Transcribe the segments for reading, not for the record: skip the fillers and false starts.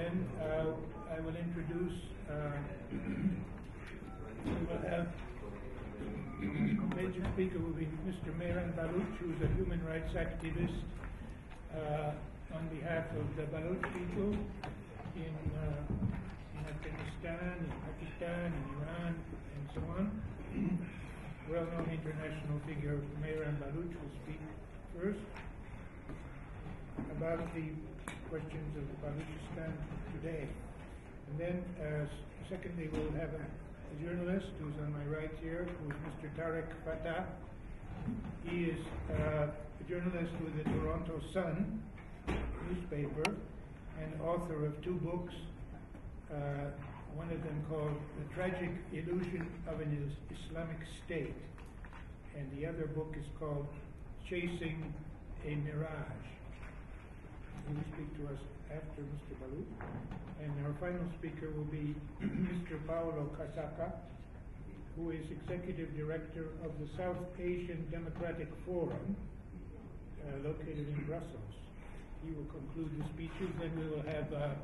then I will introduce, we will have major speaker will be Mr. Mehran Baluch, who is a human rights activist on behalf of the Baluch people in Afghanistan, in Pakistan, in Iran, and so on. Well-known international figure Mehran Baluch will speak first about the questions of Baluchistan today. And then, secondly, we'll have a journalist who's on my right here, who is Mr. Tarek Fatah. He is a journalist with the Toronto Sun newspaper and author of two books, one of them called The Tragic Illusion of an Islamic State, and the other book is called Chasing a Mirage. He will speak to us after Mr. Baluch. And our final speaker will be Mr. Paolo Casaca, who is Executive Director of the South Asian Democratic Forum, located in Brussels. He will conclude the speeches, then we will have a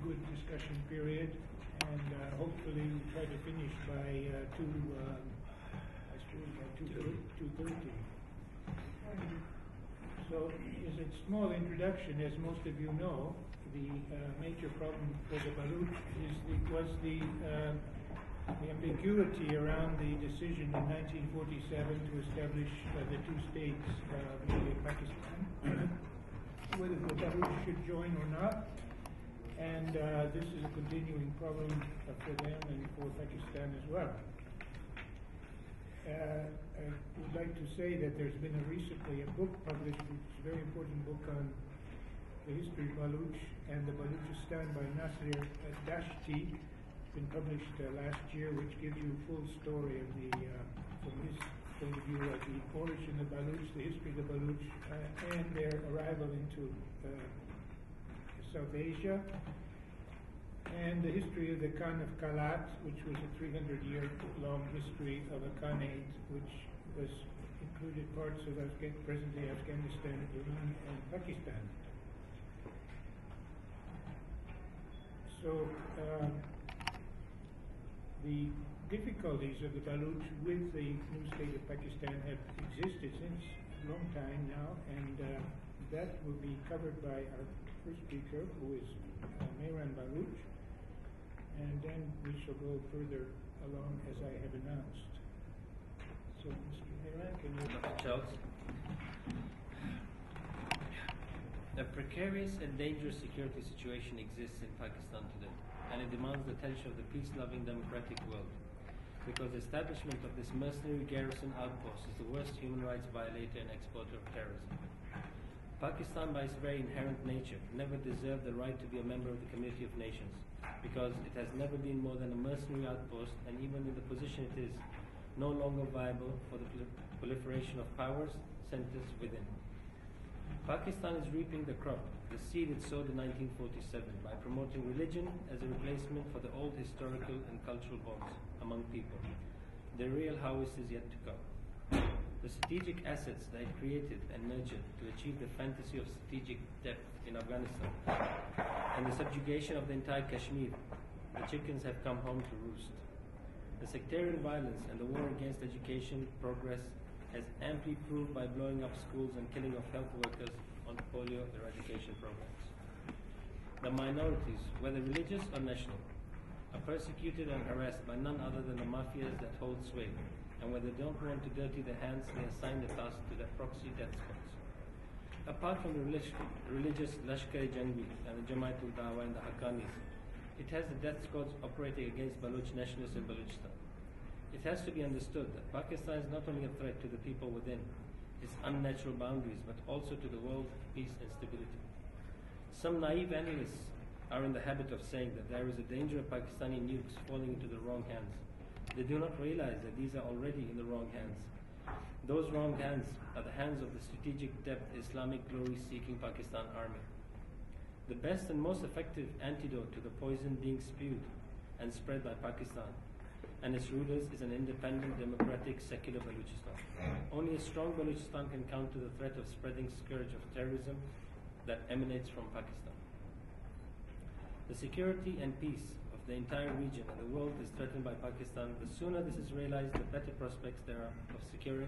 good discussion period, and hopefully we'll try to finish by 2:30. So, as a small introduction, as most of you know, the major problem for the Baluch was the ambiguity around the decision in 1947 to establish the two states, India and Pakistan, whether the Baluch should join or not. And this is a continuing problem for them and for Pakistan as well. I would like to say that there's been recently a book published, which is a very important book on the history of Baluch and the Baluchistan by Nasir Dashti. It's been published last year, which gives you a full story of the, from his point of view, of the origin of Baluch, the history of the Baluch, and their arrival into South Asia, and the history of the Khan of Kalat, which was a 300-year-long history of a Khanate, which was included parts of present-day Afghanistan, Iran, and Pakistan. So the difficulties of the Baluch with the new state of Pakistan have existed since a long time now, and that will be covered by our first speaker, who is Mehran Baluch, and then we shall go further along as I have announced. So, Mr. Mehran, can you... Charles. A precarious and dangerous security situation exists in Pakistan today, and it demands the attention of the peace-loving democratic world, because the establishment of this mercenary garrison outpost is the worst human rights violator and exporter of terrorism. Pakistan, by its very inherent nature, never deserved the right to be a member of the Community of Nations, because it has never been more than a mercenary outpost, and even in the position it is, no longer viable for the proliferation of powers, centers within. Pakistan is reaping the crop, the seed it sowed in 1947, by promoting religion as a replacement for the old historical and cultural bonds among people. The real harvest is yet to come. The strategic assets that it created and nurtured to achieve the fantasy of strategic depth in Afghanistan and the subjugation of the entire Kashmir, the chickens have come home to roost. The sectarian violence and the war against education progress has amply proved by blowing up schools and killing of health workers on polio eradication programs. The minorities, whether religious or national, are persecuted and harassed by none other than the mafias that hold sway, and when they don't want to dirty their hands, they assign the task to their proxy death squads. Apart from the religious Lashkar-e-Jangvi and the Jamaat-ul-Dawa and the Haqqanis, it has the death squads operating against Baluch nationalists in Baluchistan. It has to be understood that Pakistan is not only a threat to the people within its unnatural boundaries, but also to the world's peace and stability. Some naive analysts are in the habit of saying that there is a danger of Pakistani nukes falling into the wrong hands. They do not realize that these are already in the wrong hands. Those wrong hands are the hands of the strategic depth Islamic glory-seeking Pakistan army. The best and most effective antidote to the poison being spewed and spread by Pakistan and its rulers is an independent, democratic, secular Baluchistan. Only a strong Baluchistan can counter the threat of spreading scourge of terrorism that emanates from Pakistan. The security and peace of the entire region and the world is threatened by Pakistan. The sooner this is realized, the better prospects there are of securing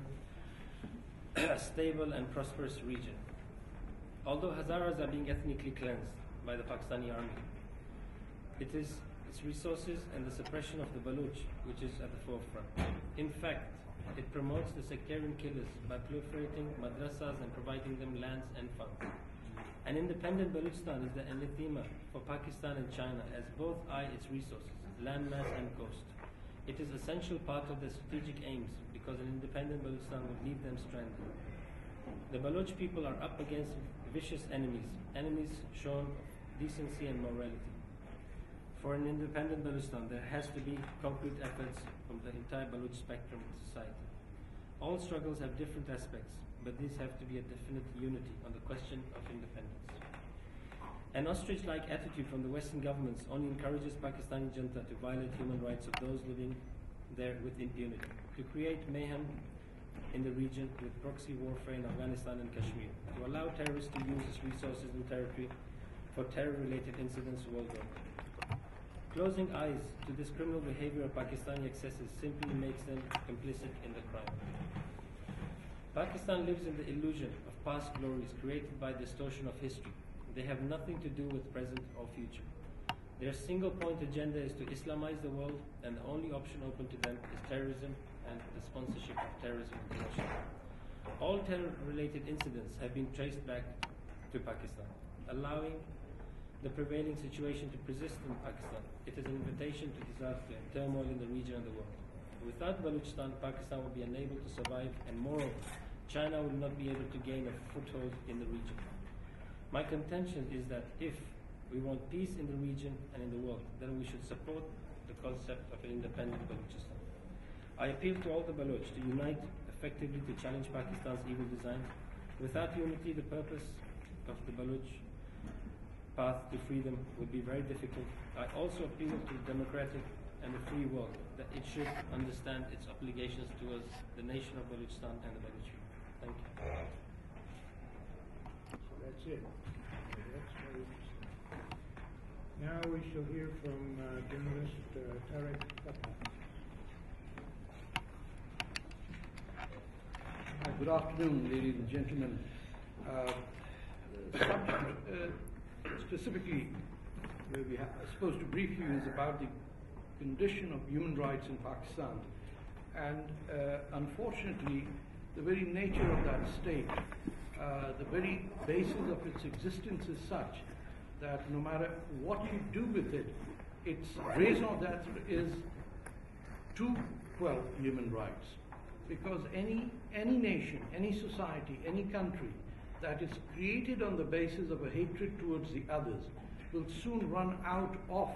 a stable and prosperous region. Although Hazaras are being ethnically cleansed by the Pakistani army, it is its resources and the suppression of the Baluch which is at the forefront. In fact, it promotes the sectarian killers by proliferating madrasas and providing them lands and funds. An independent Baluchistan is the anathema for Pakistan and China, as both eye its resources, land mass and coast. It is an essential part of their strategic aims because an independent Baluchistan would leave them stranded. The Baloch people are up against vicious enemies shown of decency and morality. For an independent Baluchistan, there has to be concrete efforts from the entire Baloch spectrum of society. All struggles have different aspects, but these have to be a definite unity on the question of independence. An ostrich-like attitude from the Western governments only encourages Pakistani junta to violate human rights of those living there with impunity, to create mayhem in the region with proxy warfare in Afghanistan and Kashmir, to allow terrorists to use its resources and territory for terror-related incidents worldwide. Closing eyes to this criminal behavior of Pakistani excesses simply makes them complicit in the crime. Pakistan lives in the illusion of past glories created by distortion of history. They have nothing to do with present or future. Their single-point agenda is to Islamize the world, and the only option open to them is terrorism and the sponsorship of terrorism internationally. All terror-related incidents have been traced back to Pakistan, allowing the prevailing situation to persist in Pakistan. It is an invitation to disaster and turmoil in the region and the world. Without Baluchistan, Pakistan will be unable to survive, and moreover, China will not be able to gain a foothold in the region. My contention is that if we want peace in the region and in the world, then we should support the concept of an independent Baluchistan. I appeal to all the Baloch to unite effectively to challenge Pakistan's evil designs. Without unity, the purpose of the Baloch path to freedom would be very difficult. I also appeal to the democratic and the free world that it should understand its obligations towards the nation of Baluchistan and the Baloch people. Thank you. So that's it. That's very interesting. Now we shall hear from journalist Tarek Fatah. Good afternoon, ladies and gentlemen. The subject specifically where we are supposed to brief you is about the condition of human rights in Pakistan. And unfortunately, the very nature of that state, the very basis of its existence is such that no matter what you do with it, its raison d'etre is to quell human rights. Because any nation, any society, any country that is created on the basis of a hatred towards the others will soon run out of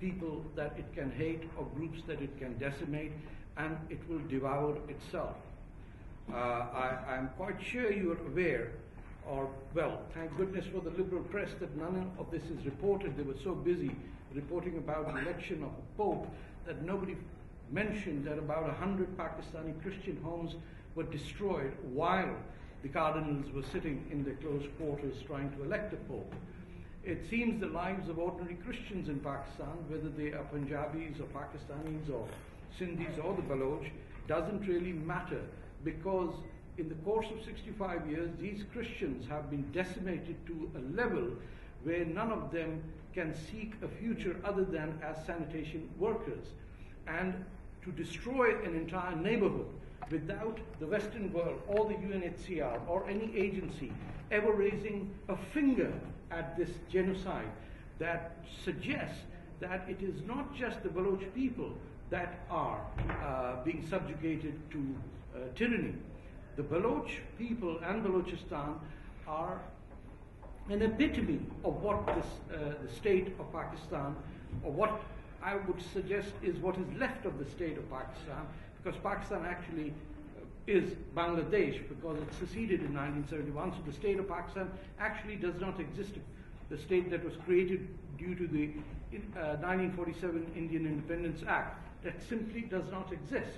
people that it can hate or groups that it can decimate, and it will devour itself. I'm quite sure you are aware, or well, thank goodness for the liberal press that none of this is reported. They were so busy reporting about the election of the Pope that nobody mentioned that about 100 Pakistani Christian homes were destroyed while the cardinals were sitting in their close quarters trying to elect a Pope. It seems the lives of ordinary Christians in Pakistan, whether they are Punjabis or Pakistanis or Sindhis or the Baloch, doesn't really matter, because in the course of 65 years, these Christians have been decimated to a level where none of them can seek a future other than as sanitation workers. And to destroy an entire neighborhood without the Western world or the UNHCR or any agency ever raising a finger at this genocide, that suggests that it is not just the Baloch people that are being subjugated to tyranny. The Baloch people and Baluchistan are an epitome of what the state of Pakistan, or what I would suggest is what is left of the state of Pakistan, because Pakistan actually is Bangladesh, because it seceded in 1971, so the state of Pakistan actually does not exist. The state that was created due to the 1947 Indian Independence Act, that simply does not exist.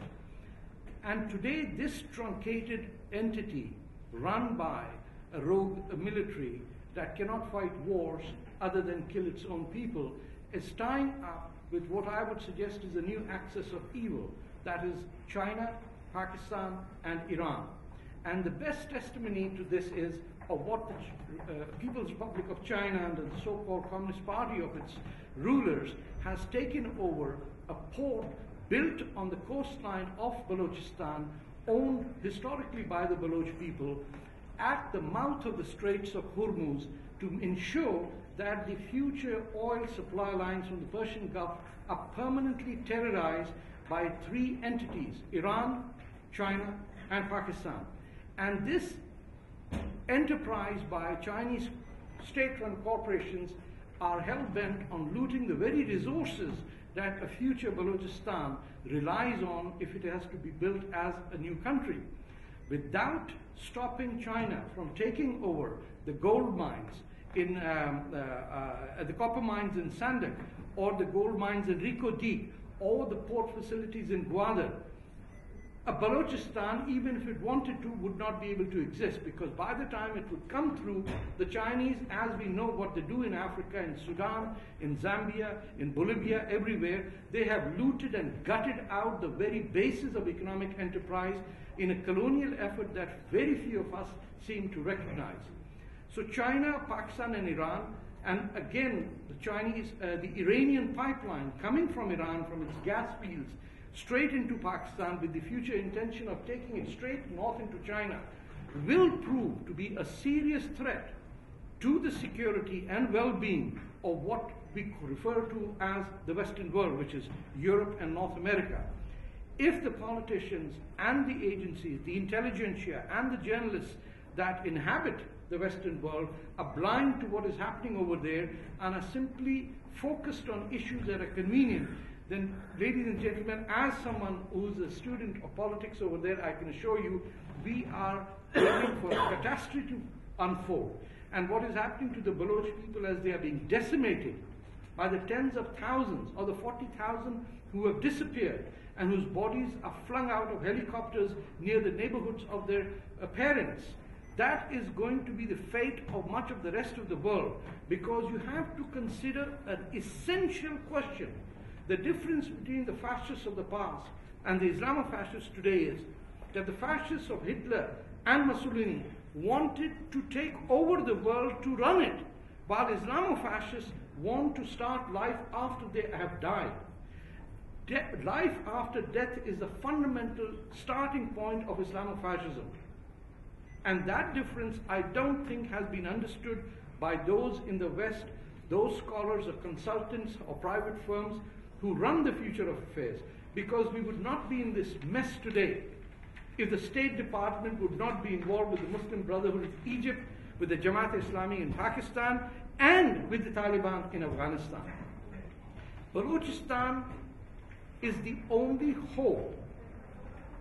And today this truncated entity run by a rogue military that cannot fight wars other than kill its own people, is tying up with what I would suggest is a new axis of evil, that is China, Pakistan, and Iran. And the best testimony to this is of what the People's Republic of China and the so-called Communist Party of its rulers has taken over a port built on the coastline of Baluchistan, owned historically by the Baloch people, at the mouth of the Straits of Hormuz, to ensure that the future oil supply lines from the Persian Gulf are permanently terrorized by three entities: Iran, China, and Pakistan. And this enterprise by Chinese state-run corporations are hell-bent on looting the very resources that a future Baluchistan relies on if it has to be built as a new country. Without stopping China from taking over the gold mines in the copper mines in Sandak, or the gold mines in Reko Diq, or the port facilities in Gwadar, a Baluchistan, even if it wanted to, would not be able to exist, because by the time it would come through, the Chinese, as we know what they do in Africa, in Sudan, in Zambia, in Bolivia, everywhere, they have looted and gutted out the very basis of economic enterprise in a colonial effort that very few of us seem to recognize. So China, Pakistan, and Iran, and again the Chinese, the Iranian pipeline coming from Iran, from its gas fields, straight into Pakistan, with the future intention of taking it straight north into China, will prove to be a serious threat to the security and well-being of what we refer to as the Western world, which is Europe and North America. If the politicians and the agencies, the intelligentsia and the journalists that inhabit the Western world are blind to what is happening over there and are simply focused on issues that are convenient, then, ladies and gentlemen, as someone who's a student of politics over there, I can assure you we are waiting for a catastrophe to unfold. And what is happening to the Baloch people as they are being decimated by the tens of thousands or the 40,000 who have disappeared and whose bodies are flung out of helicopters near the neighborhoods of their parents, that is going to be the fate of much of the rest of the world, because you have to consider an essential question. The difference between the fascists of the past and the Islamofascists today is that the fascists of Hitler and Mussolini wanted to take over the world to run it, while Islamofascists want to start life after they have died. Life after death is the fundamental starting point of Islamofascism. And that difference, I don't think, has been understood by those in the West, those scholars or consultants or private firms who run the future of affairs, because we would not be in this mess today if the State Department would not be involved with the Muslim Brotherhood of Egypt, with the Jamaat-e-Islami in Pakistan, and with the Taliban in Afghanistan. Baluchistan is the only hope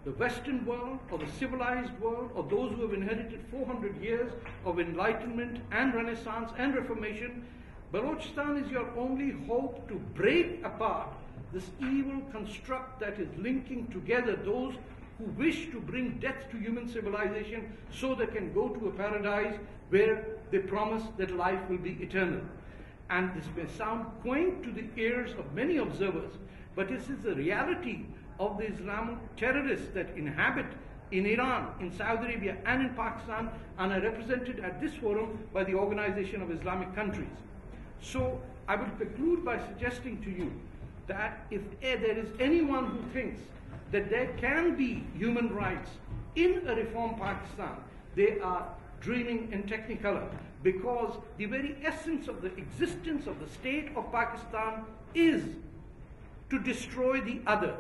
the Western world, or the civilized world, or those who have inherited 400 years of enlightenment and Renaissance and Reformation. Baluchistan is your only hope to break apart this evil construct that is linking together those who wish to bring death to human civilization so they can go to a paradise where they promise that life will be eternal. And this may sound quaint to the ears of many observers, but this is the reality of the Islamic terrorists that inhabit in Iran, in Saudi Arabia, and in Pakistan, and are represented at this forum by the Organization of Islamic Countries. So I will conclude by suggesting to you that if there is anyone who thinks that there can be human rights in a reformed Pakistan, they are dreaming in Technicolor, because the very essence of the existence of the state of Pakistan is to destroy the other.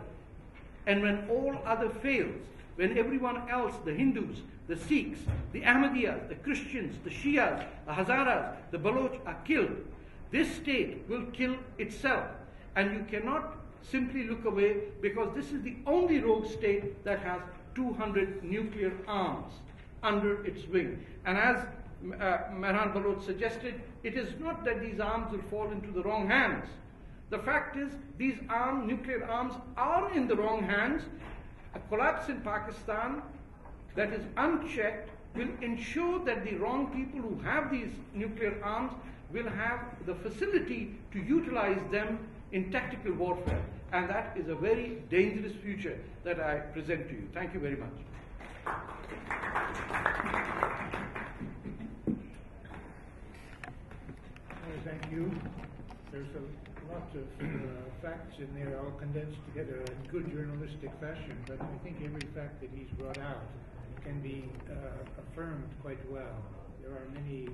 And when all other fails, when everyone else, the Hindus, the Sikhs, the Ahmadiyyas, the Christians, the Shias, the Hazaras, the Baloch are killed, this state will kill itself. And you cannot simply look away, because this is the only rogue state that has 200 nuclear arms under its wing. And as Mehran Baloch suggested, it is not that these arms will fall into the wrong hands. The fact is, these nuclear arms are in the wrong hands. A collapse in Pakistan that is unchecked will ensure that the wrong people who have these nuclear arms will have the facility to utilize them in tactical warfare. And that is a very dangerous future that I present to you. Thank you very much. Thank you. There's a lot of facts in there, all condensed together in good journalistic fashion, but I think every fact that he's brought out can be affirmed quite well. There are many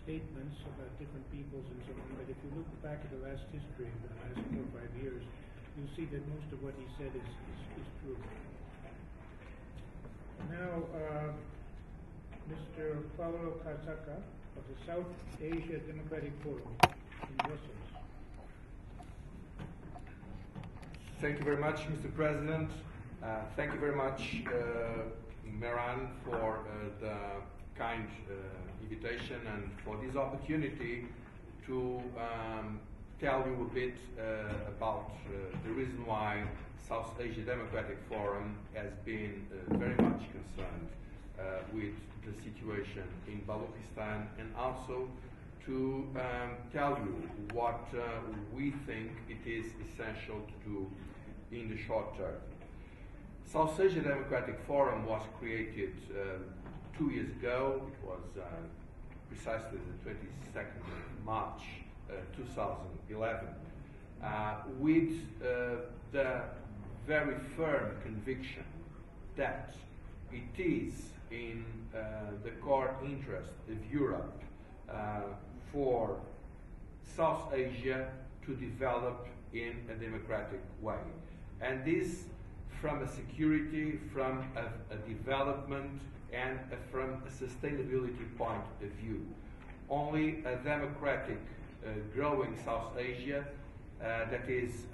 statements about different peoples and so on, but if you look back at the last history of the last 4 or 5 years, you'll see that most of what he said is true. Now, Mr. Paulo Casaca of the South Asia Democratic Forum in Brussels. Thank you very much, Mr. President. Thank you very much, Meran, for the kind invitation and for this opportunity to tell you a bit about the reason why South Asia Democratic Forum has been very much concerned with the situation in Baluchistan, and also to tell you what we think it is essential to do in the short term. South Asia Democratic Forum was created 2 years ago. It was precisely the 22nd of March 2011, with the very firm conviction that it is in the core interest of Europe for South Asia to develop in a democratic way. And this from a security, from a development, and from a sustainability point of view. Only a democratic, growing South Asia, that is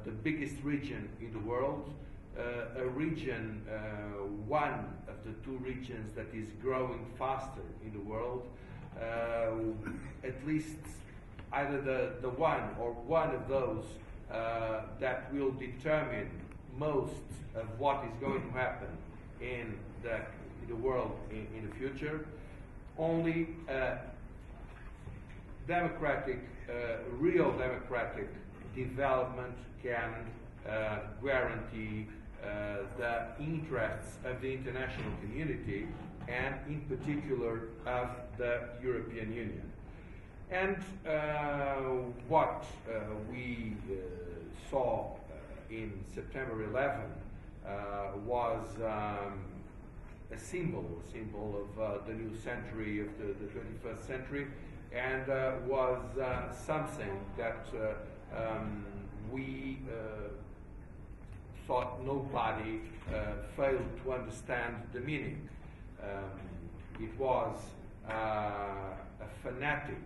the biggest region in the world, a region, one of the 2 regions that is growing faster in the world, at least either the one or one of those that will determine most of what is going to happen in the world in the future. Only democratic, real democratic development can guarantee the interests of the international community, and in particular of the European Union. And what we saw in September 11 was a symbol of the new century, of the 21st century, and was something that we thought nobody failed to understand the meaning. It was a fanatic,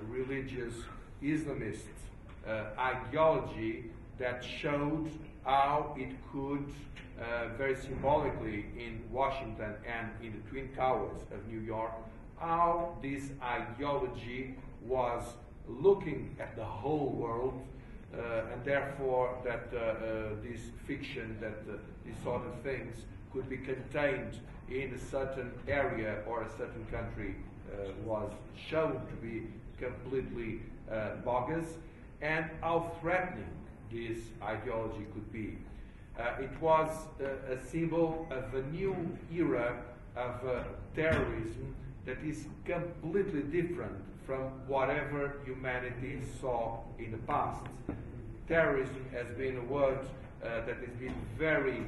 religious Islamist ideology that showed how it could, very symbolically in Washington and in the Twin Towers of New York, how this ideology was looking at the whole world, and therefore that this fiction, that these sort of things could be contained in a certain area or a certain country was shown to be completely bogus, and how threatening this ideology could be. It was a symbol of a new era of terrorism that is completely different from whatever humanity saw in the past. Terrorism has been a word that has been very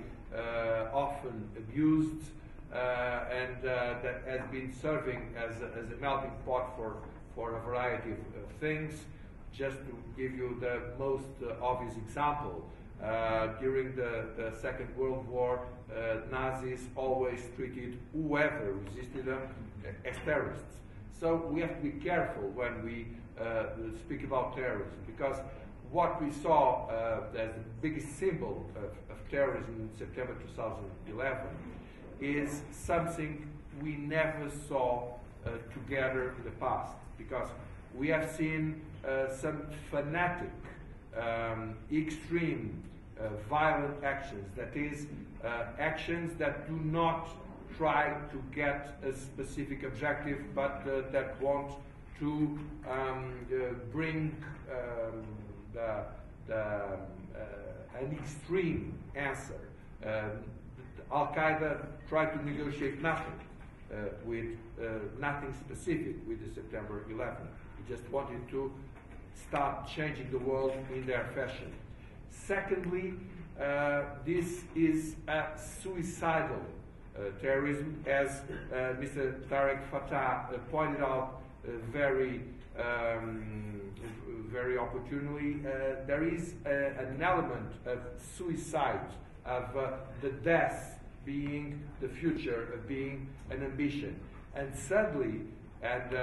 often abused, and that has been serving as a melting pot for a variety of things. Just to give you the most obvious example, during the Second World War, Nazis always treated whoever resisted them as terrorists. So we have to be careful when we speak about terrorism, because what we saw as the biggest symbol of terrorism in September 2011 is something we never saw together in the past, because we have seen some fanatic, extreme, violent actions, that is, actions that do not try to get a specific objective, but that want to bring an extreme answer. Al-Qaeda tried to negotiate nothing with nothing specific with the September 11th. They just wanted to start changing the world in their fashion. Secondly, this is a suicidal terrorism, as Mr. Tarek Fatah pointed out very opportunely. There is an element of suicide, of the death being the future, of being an ambition. And sadly, and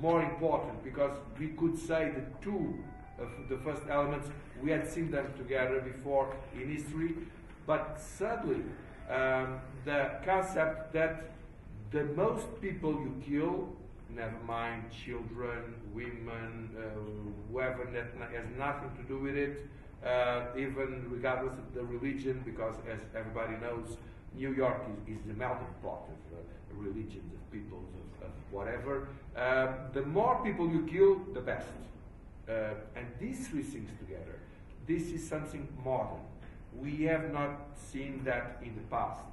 more important, because we could say the two of the first elements, we had seen them together before in history, but sadly, the concept that the most people you kill, never mind children, women, whoever that has nothing to do with it, even regardless of the religion, because as everybody knows, New York is the melting pot of religions, of peoples, of whatever. The more people you kill, the best. And these three things together, this is something modern. We have not seen that in the past.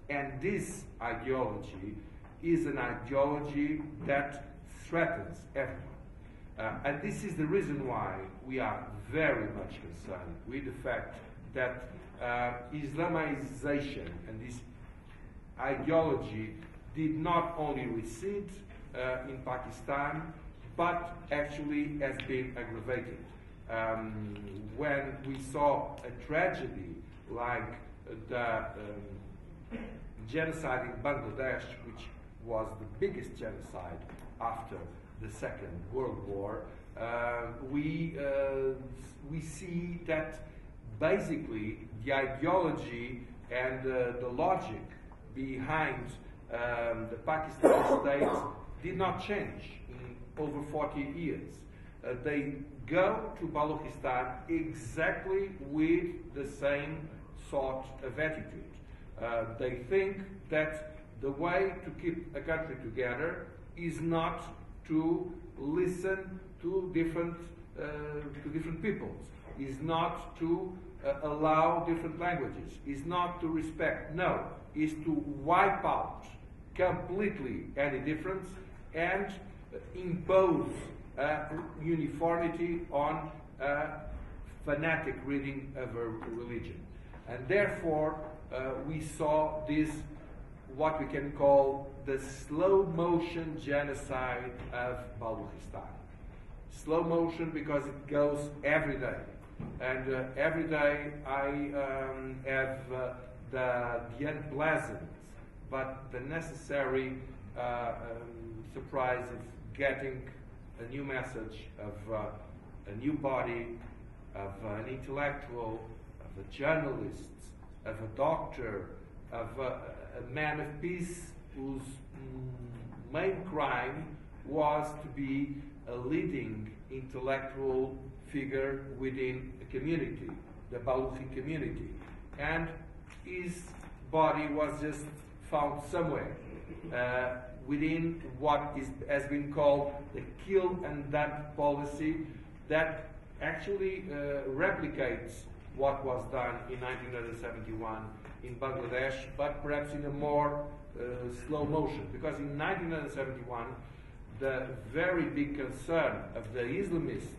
And this ideology is an ideology that threatens everyone. And this is the reason why we are very much concerned with the fact that Islamization and this ideology did not only recede in Pakistan, but actually has been aggravated. When we saw a tragedy like the genocide in Bangladesh, which was the biggest genocide after the Second World War, we see that basically the ideology and the logic behind the Pakistani state did not change in over 40 years. They go to Baluchistan exactly with the same sort of attitude. They think that the way to keep a country together is not to listen to different peoples, is not to allow different languages, is not to respect. No, is to wipe out completely any difference and impose uniformity on fanatic reading of a religion. And therefore, we saw this, what we can call the slow motion genocide of Baluchistan. Slow motion because it goes every day. And every day I have the unpleasant but the necessary surprise of getting a new message of a new body, of an intellectual, of a journalist, of a doctor, of a man of peace whose main crime was to be a leading intellectual figure within a community, the Baluchi community. And his body was just found somewhere within what has been called the kill and dump policy that actually replicates what was done in 1971 in Bangladesh, but perhaps in a more slow motion. Because in 1971, the very big concern of the Islamists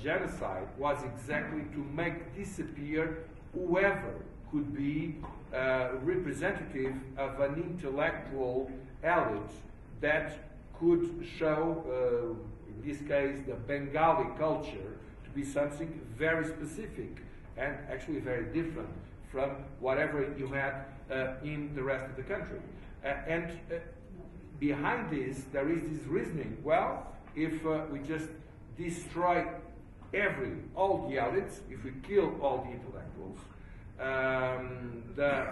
genocide was exactly to make disappear whoever could be representative of an intellectual elite that could show, in this case, the Bengali culture to be something very specific and actually very different from whatever you had in the rest of the country. And behind this, there is this reasoning, well, if we just destroy all the elites, if we kill all the intellectuals, the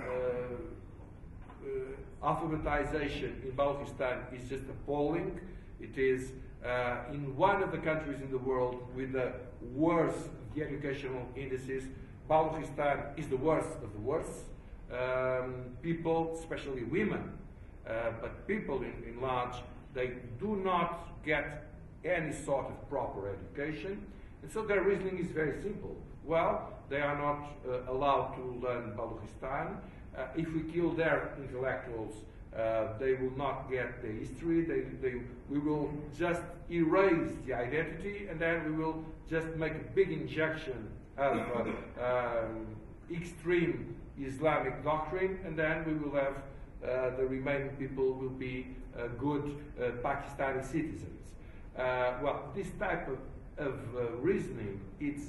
alphabetization in Baluchistan is just appalling. It is in one of the countries in the world with the worst of the educational indices. Baluchistan is the worst of the worst. People, especially women, but people in large, they do not get any sort of proper education, and so their reasoning is very simple. Well, they are not allowed to learn Baluchistan. If we kill their intellectuals, they will not get the history. We will just erase the identity, and then we will just make a big injection of extreme Islamic doctrine, and then we will have the remaining people will be good Pakistani citizens. Well, this type of reasoning, it's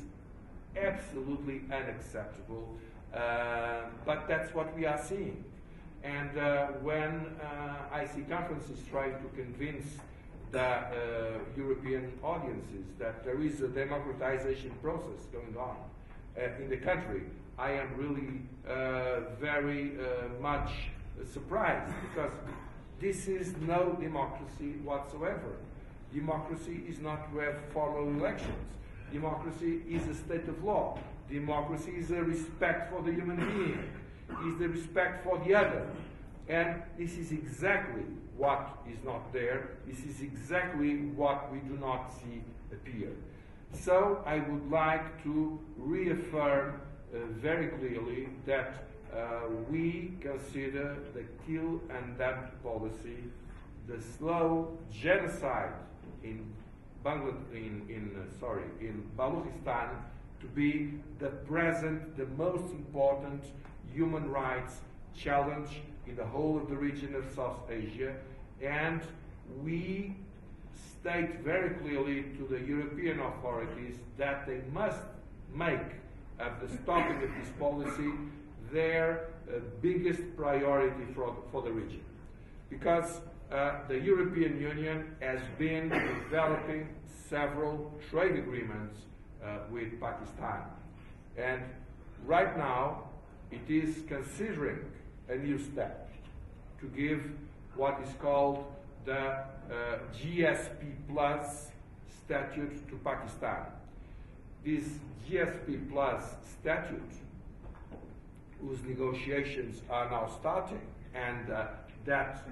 absolutely unacceptable, but that's what we are seeing. And when I see conferences trying to convince the European audiences that there is a democratization process going on in the country, I am really very much surprised, because this is no democracy whatsoever. Democracy is not to have formal elections. Democracy is a state of law. Democracy is a respect for the human being, is the respect for the other. And this is exactly what is not there. This is exactly what we do not see appear. So I would like to reaffirm very clearly that we consider the kill and dump policy, the slow genocide in Baluchistan, to be the present, the most important human rights challenge in the whole of the region of South Asia, and we state very clearly to the European authorities that they must make of the stopping of this policy their biggest priority for the region. Because the European Union has been developing several trade agreements with Pakistan. And right now, it is considering a new step to give what is called the GSP Plus statute to Pakistan. This GSP Plus statute, whose negotiations are now starting, and that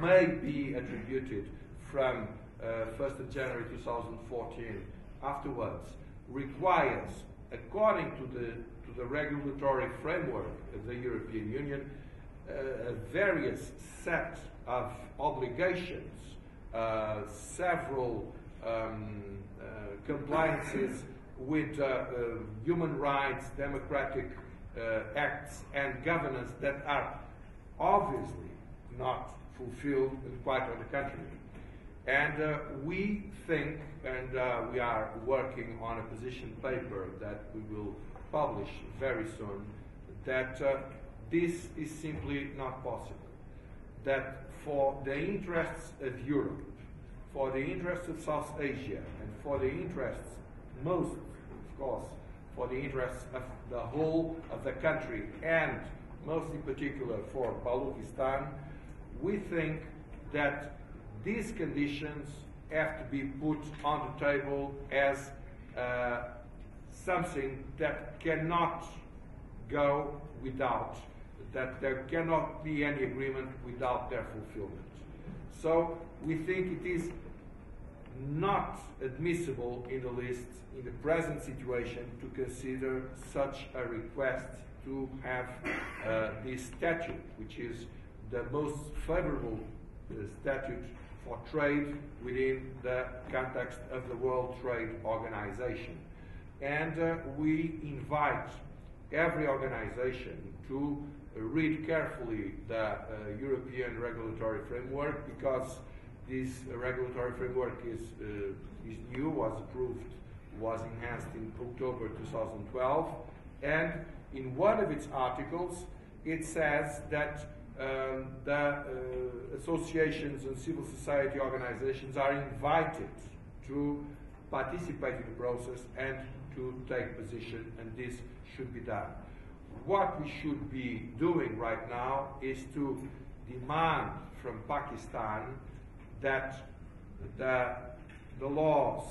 may be attributed from 1st of January 2014 afterwards, requires, according to the regulatory framework of the European Union, a various set of obligations, several compliances with human rights, democratic acts and governance that are obviously not fulfilled, and quite on the contrary. And we think, and we are working on a position paper that we will publish very soon, that this is simply not possible. That for the interests of Europe, for the interests of South Asia, and for the interests, most, of course, for the interests of the whole of the country, and most in particular for Baluchistan, we think that these conditions have to be put on the table as something that cannot go without, that there cannot be any agreement without their fulfillment. So we think it is not admissible in the list, in the present situation, to consider such a request to have this statute, which is the most favorable statute for trade within the context of the World Trade Organization. And we invite every organization to read carefully the European regulatory framework, because this regulatory framework is new, was approved, was enhanced in October 2012, and in one of its articles it says that the associations and civil society organizations are invited to participate in the process and to take position, and this should be done. What we should be doing right now is to demand from Pakistan that the laws,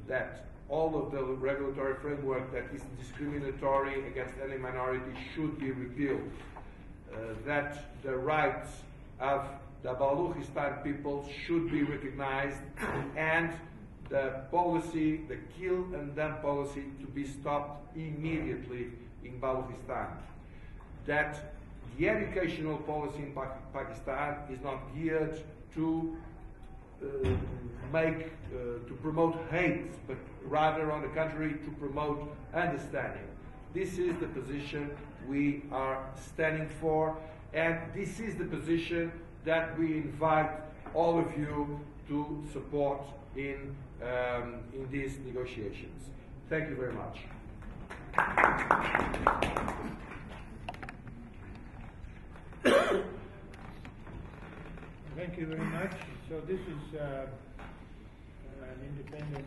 that all of the regulatory framework that is discriminatory against any minority should be repealed, that the rights of the Baluchistan people should be recognized, and the policy, the kill and dump policy, to be stopped immediately in Baluchistan. That the educational policy in Pakistan is not geared to to promote hate, but rather, on the contrary, to promote understanding. This is the position we are standing for, and this is the position that we invite all of you to support in these negotiations. Thank you very much. Thank you very much. So this is an independent